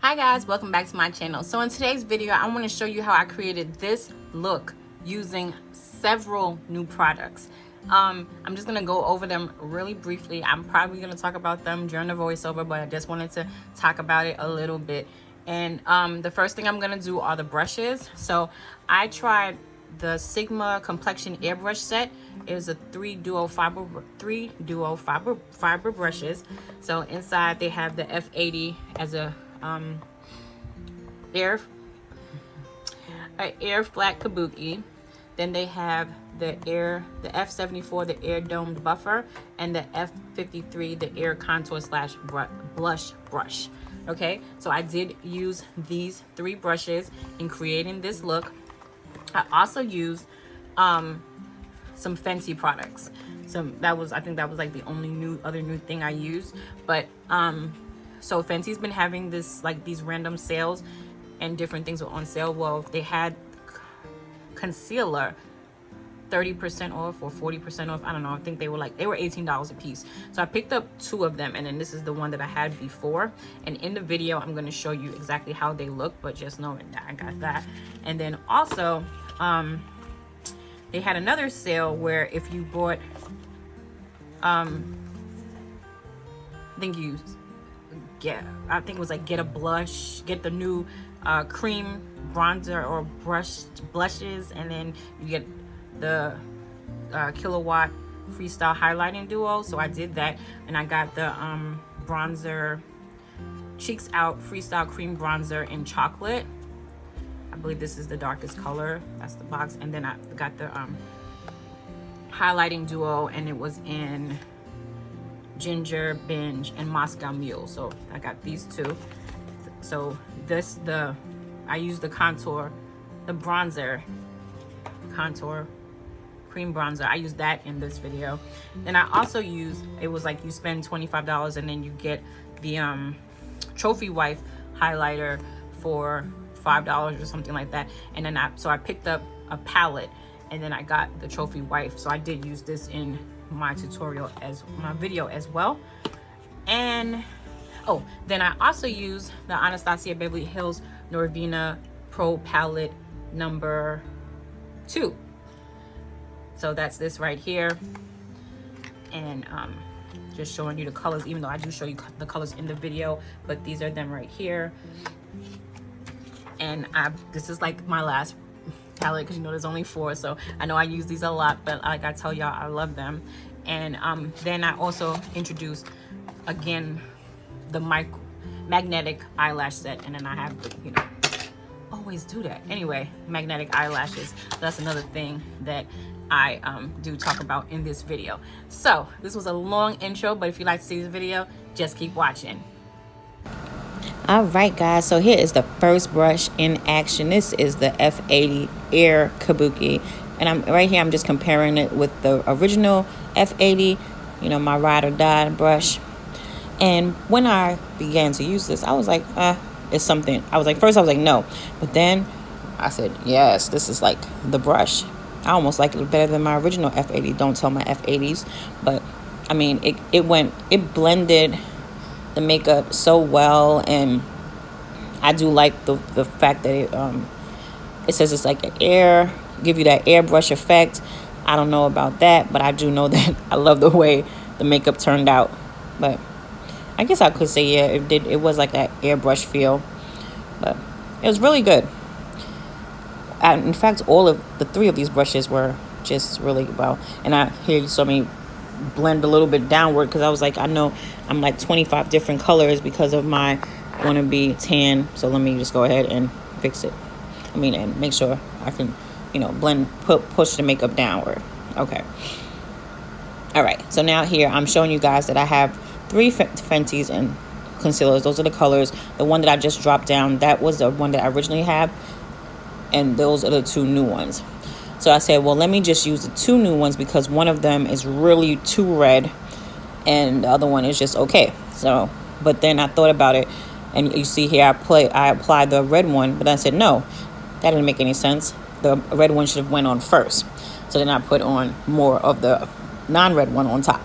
Hi guys, welcome back to my channel. So in today's video, I want to show you how I created this look using several new products. I'm just going to go over them really briefly. I'm probably going to talk about them during the voiceover, but I just wanted to talk about it a little bit. And the first thing I'm going to do are the brushes. So I tried the Sigma Complexion airbrush set. It was a three duo fiber brushes. So inside they have the F80 as a air flat kabuki. Then they have the F74, the air domed buffer, and the F53, the air contour slash blush brush. Okay, so I did use these three brushes in creating this look. I also used some Fenty products. So I think that was like the only other new thing I used. But so Fenty's been having these random sales, and different things were on sale. Well, they had concealer 30% off or 40% off. I don't know. I think they were $18 a piece. So I picked up two of them, and then this is the one that I had before. And in the video, I'm going to show you exactly how they look, but just knowing that I got that. And then also, they had another sale where if you bought, I think it was like get a blush, get the new cream bronzer or blushes, and then you get the Kilowatt Freestyle Highlighting Duo. So I did that, and I got the bronzer Cheeks Out Freestyle Cream Bronzer in chocolate. I believe this is the darkest color. That's the box. And then I got the highlighting duo, and it was in Ginger, Binge, and Moscow Mule. So I got these two. So I used the bronzer contour cream bronzer. I used that in this video. Then I also used, it was like you spend $25 and then you get the trophy wife highlighter for $5 or something like that. And then I picked up a palette, and then I got the trophy wife. So I did use this in my tutorial my video as well. And then I also used the Anastasia Beverly Hills Norvina Pro Palette number 2. So that's this right here. And just showing you the colors, even though I do show you the colors in the video, but these are them right here. And this is like my last palette, because there's only 4, so I know I use these a lot, but like I tell y'all, I love them. And then I also introduced again the magnetic eyelash set, and then I have the, always do that anyway, magnetic eyelashes. That's another thing that I do talk about in this video. So this was a long intro, but if you like to see this video, just keep watching. All right, guys, so here is the first brush in action. This is the F80 Air Kabuki, and I'm just comparing it with the original F80, my ride or die brush. And when I began to use this, I was like, it's something. First I was like, no, but then I said, yes, this is like the brush. I almost like it better than my original F80. Don't tell my F80s, but I mean, it blended the makeup so well. And I do like the fact that it says it's like give you that airbrush effect. I don't know about that, but I do know that I love the way the makeup turned out. But I guess I could say, yeah, it was like that airbrush feel, but it was really good. In fact, all of the 3 of these brushes were just really well. And here you saw me blend a little bit downward, because I was like, I know I'm like 25 different colors because of my wannabe tan. So let me just go ahead and fix it. And make sure I can, blend, push the makeup downward. Okay. All right. So now here I'm showing you guys that I have 3 Fenty's and concealers. Those are the colors. The one that I just dropped down, that was the one that I originally had, and those are the 2 new ones. So I said, well, let me just use the 2 new ones, because one of them is really too red and the other one is just okay. So, but then I thought about it, and you see here I applied the red one, but I said, no, that didn't make any sense. The red one should have went on first. So then I put on more of the non-red one on top.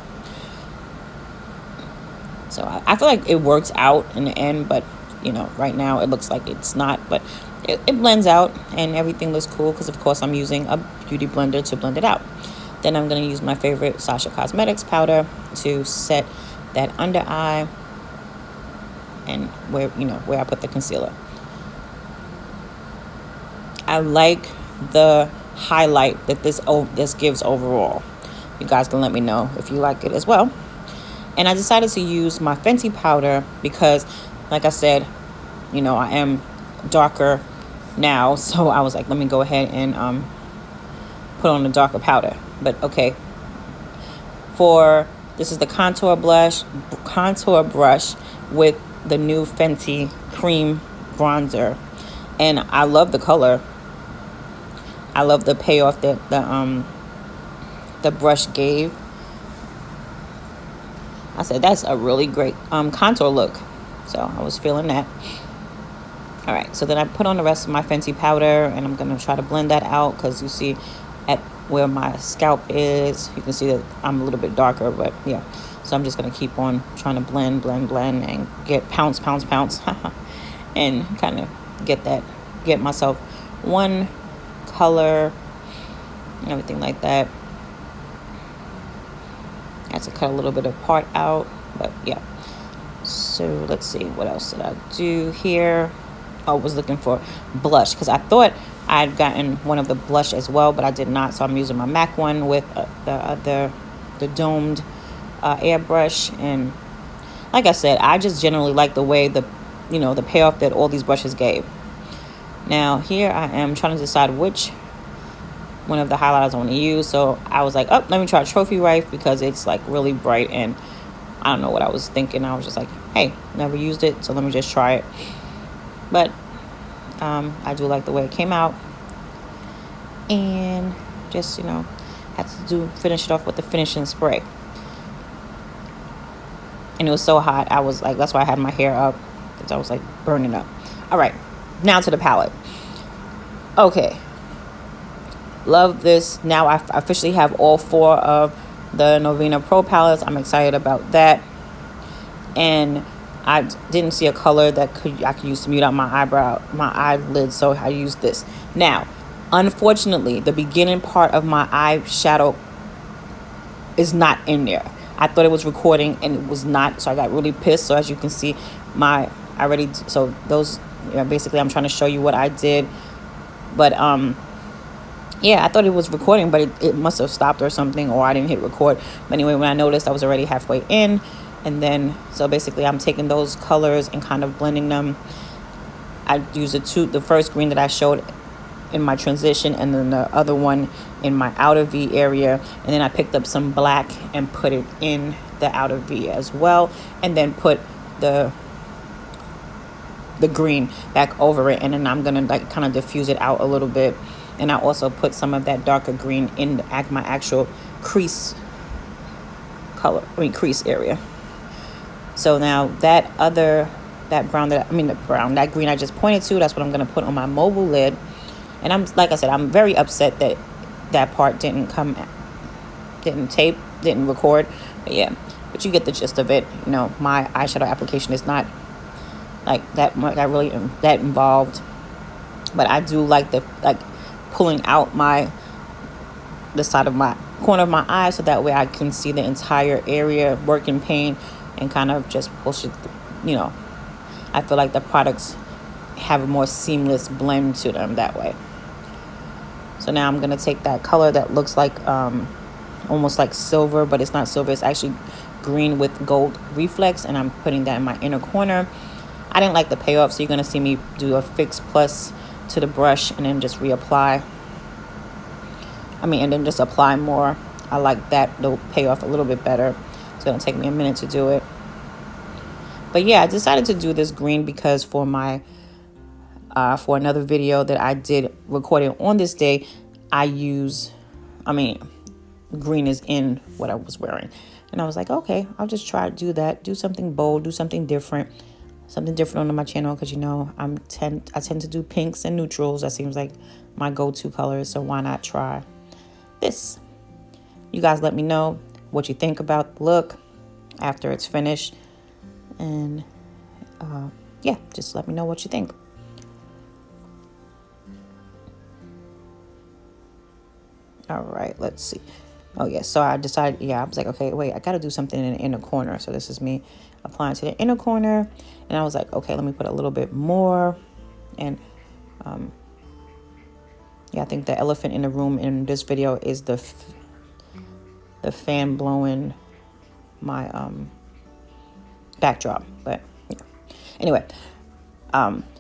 So I feel like it works out in the end, but you know, right now it looks like it's not, but it blends out and everything looks cool because of course I'm using a beauty blender to blend it out. Then I'm going to use my favorite Sasha Cosmetics powder to set that under eye and where I put the concealer. I like the highlight that this gives overall. You guys can let me know if you like it as well. And I decided to use my Fenty powder because, like I said, you know, I am darker now, so I was like, let me go ahead and put on a darker powder. But okay, this is the contour brush with the new Fenty cream bronzer, and I love the color. I love the payoff that the brush gave. I said that's a really great contour look, so I was feeling that. All right, so then I put on the rest of my Fenty powder, and I'm gonna try to blend that out because you see at where my scalp is, you can see that I'm a little bit darker, but yeah. So I'm just gonna keep on trying to blend, and get pounce, and kind of get myself one color, and everything like that. I had to cut a little bit of part out, but yeah. So let's see, what else did I do here? I was looking for blush because I thought I'd gotten one of the blush as well, but I did not. So I'm using my MAC one with the domed airbrush. And like I said, I just generally like the way the payoff that all these brushes gave. Now here I am trying to decide which one of the highlighters I want to use. So I was like, oh, let me try Trophy Wife because it's like really bright, and I don't know what I was thinking. I was just like, hey, never used it, so let me just try it. But I do like the way it came out, and just had to finish it off with the finishing spray. And it was so hot, I was like, that's why I had my hair up, because I was like burning up. All right, now to the palette. Okay, love this. Now I officially have all 4 of the Norvina Pro palettes. I'm excited about that. And I didn't see a color that I could use to mute out my eyelids, so I used this. Now, unfortunately, the beginning part of my eyeshadow is not in there. I thought it was recording and it was not, so I got really pissed. So as you can see, basically I'm trying to show you what I did. But yeah, I thought it was recording, but it must have stopped or something, or I didn't hit record. But anyway, when I noticed, I was already halfway in. And then, so basically I'm taking those colors and kind of blending them. I used the first green that I showed in my transition, and then the other one in my outer V area. And then I picked up some black and put it in the outer V as well. And then put the green back over it. And then I'm going to like kind of diffuse it out a little bit. And I also put some of that darker green in my actual crease area. So now that green I just pointed to, that's what I'm going to put on my mobile lid. And like I said, I'm very upset that part didn't record. But yeah, but you get the gist of it. My eyeshadow application is not like that involved. But I do like pulling out the side of my corner of my eye, so that way I can see the entire area working pain and kind of just push it. I feel like the products have a more seamless blend to them that way. So now I'm going to take that color that looks like almost like silver, but it's not silver. It's actually green with gold reflex, and I'm putting that in my inner corner. I didn't like the payoff, so you're going to see me do a fix plus to the brush and then just reapply. And then just apply more. I like that. It'll pay off a little bit better. It's going to take me a minute to do it. But yeah, I decided to do this green because for my for another video that I did recording on this day, green is in what I was wearing. And I was like, okay, I'll just try to do that. Do something bold, do something different. Something different on my channel, because I tend to do pinks and neutrals. That seems like my go-to colors, so why not try this? You guys let me know what you think about the look after it's finished. And yeah, just let me know what you think. All right, let's see. Oh yeah, so I decided, I was like, okay, wait, I got to do something in the inner corner. So this is me applying to the inner corner, and I was like, okay, let me put a little bit more. And I think the elephant in the room in this video is the fan blowing my backdrop. But yeah. Anyway,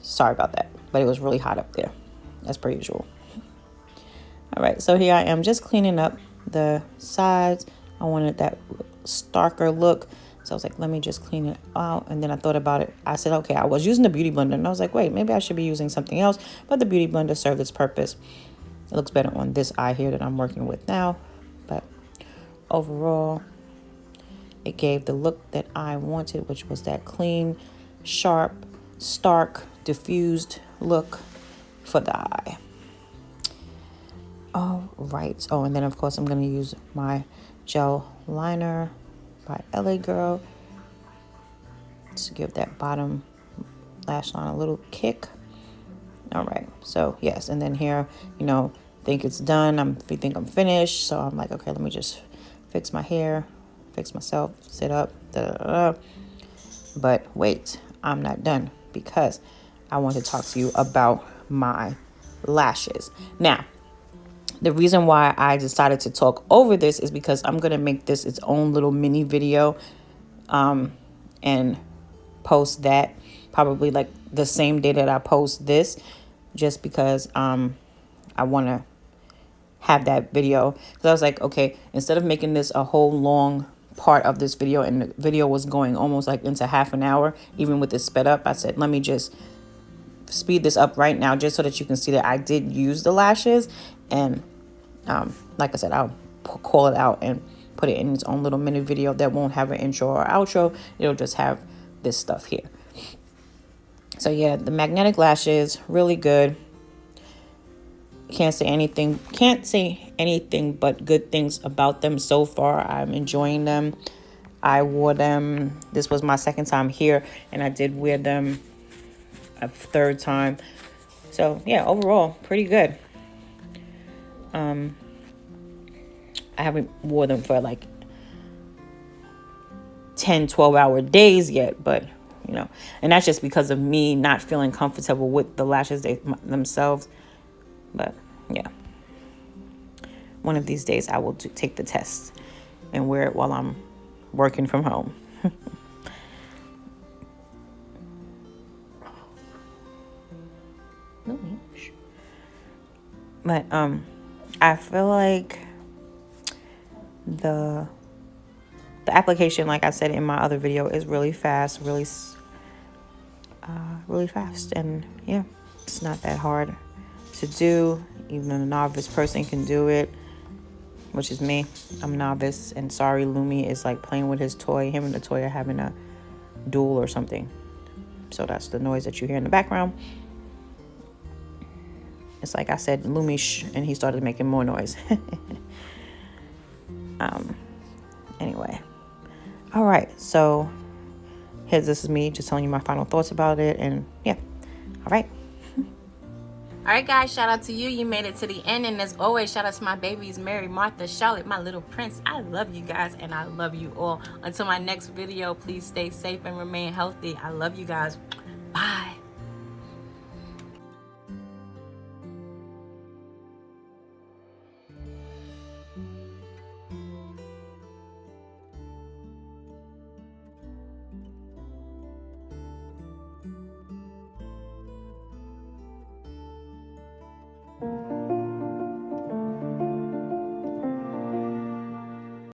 sorry about that, but it was really hot up there, as per usual. All right, so here I am just cleaning up the sides. I wanted that starker look, so I was like, let me just clean it out. And then I thought about it. I said, okay, I was using the beauty blender, and I was like, wait, maybe I should be using something else. But the beauty blender served its purpose. It looks better on this eye here that I'm working with now. But overall, it gave the look that I wanted, which was that clean, sharp, stark, diffused look for the eye. All right. Oh, and then of course I'm going to use my gel liner by LA Girl to give that bottom lash line a little kick. All right. So yes, and then here, think it's done. I think I'm finished. So I'm like, okay, let me just fix my hair, fix myself, sit up. But wait, I'm not done, because I want to talk to you about my lashes. Now, the reason why I decided to talk over this is because I'm going to make this its own little mini video and post that probably like the same day that I post this, just because I want to have that video. Because I was like, okay, instead of making this a whole long part of this video, and the video was going almost like into half an hour, even with it sped up, I said, let me just speed this up right now, just so that you can see that I did use the lashes. And like I said, I'll call it out and put it in its own little mini video that won't have an intro or outro. It'll just have this stuff here. So yeah, the magnetic lashes, really good. Can't say anything but good things about them so far. I'm enjoying them. I wore them. This was my second time here, and I did wear them a third time. So yeah, overall, pretty good. I haven't wore them for like 10-12 hour days yet, but and that's just because of me not feeling comfortable with the lashes themselves. But yeah, one of these days I will take the test and wear it while I'm working from home. But I feel like the application, like I said in my other video, is really fast, really fast. And yeah, it's not that hard to do. Even a novice person can do it, which is me. I'm novice, and sorry, Lumi is like playing with his toy. Him and the toy are having a duel or something. So that's the noise that you hear in the background. It's like I said, Lumi, shh, and he started making more noise. Anyway. All right. So this is me just telling you my final thoughts about it. And yeah. All right. All right, guys, shout out to you. You made it to the end. And as always, shout out to my babies, Mary, Martha, Charlotte, my little prince. I love you guys, and I love you all. Until my next video, please stay safe and remain healthy. I love you guys. Bye.